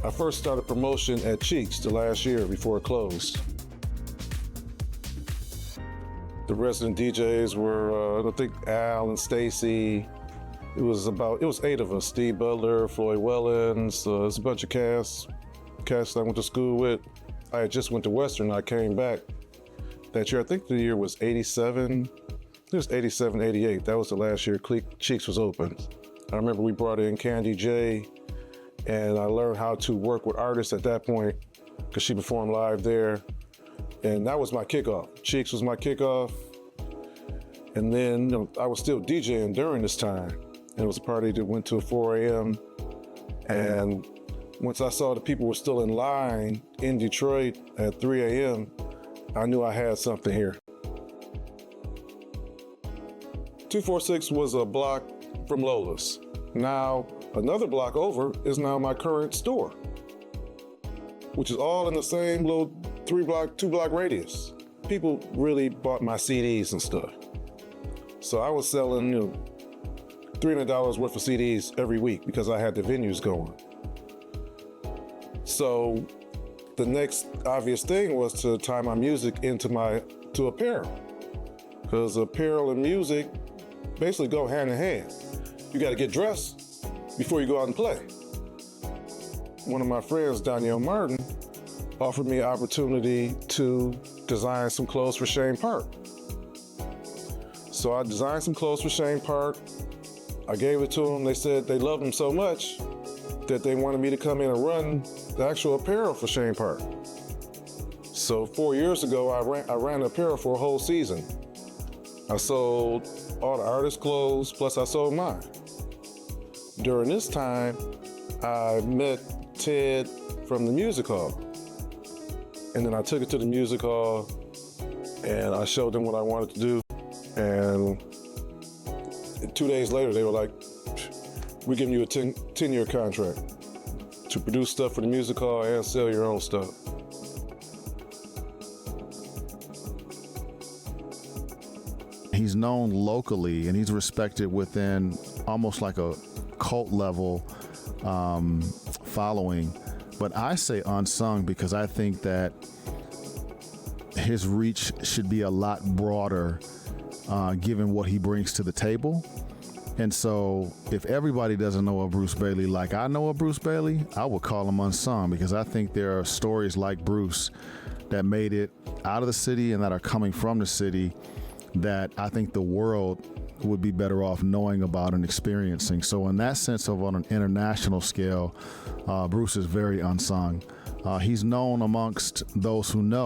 I first started promotion at Cheeks the last year before it closed. The resident DJs were, I think, Al and Stacy. It was 8 of us: Steve Butler, Floyd Wellens. It's a bunch of cats I went to school with. I had just went to Western. I came back that year. I think the year was 87. It was 87, 88. That was the last year Cheeks was open. I remember we brought in Candy J, and I learned how to work with artists at that point because she performed live there. And that was my kickoff. Cheeks was my kickoff. And then I was still DJing during this time. And it was a party that went till 4 a.m. And once I saw the people were still in line in Detroit at 3 a.m., I knew I had something here. 246 was a block from Lola's. Now, another block over is now my current store, which is all in the same little 2-block radius. People really bought my CDs and stuff. So I was selling, $300 worth of CDs every week because I had the venues going. So the next obvious thing was to tie my music to apparel, because apparel and music basically go hand in hand. You got to get dressed before you go out and play. One of my friends, Danielle Martin, offered me an opportunity to design some clothes for Shane Park. So I designed some clothes for Shane Park. I gave it to them. They said they loved them so much that they wanted me to come in and run the actual apparel for Shane Park. So 4 years ago, I ran apparel for a whole season. I sold all the artists' clothes, plus I sold mine. During this time, I met Ted from the music hall. And then I took it to the music hall and I showed them what I wanted to do. And 2 days later, they were like, we're giving you a 10-year contract to produce stuff for the music hall and sell your own stuff. He's known locally and he's respected within almost like a cult level following. But I say unsung because I think that his reach should be a lot broader given what he brings to the table. And so if everybody doesn't know a Bruce Bailey like I know a Bruce Bailey, I would call him unsung, because I think there are stories like Bruce that made it out of the city and that are coming from the city that I think the world would be better off knowing about and experiencing. So in that sense of on an international scale, Bruce is very unsung. He's known amongst those who know.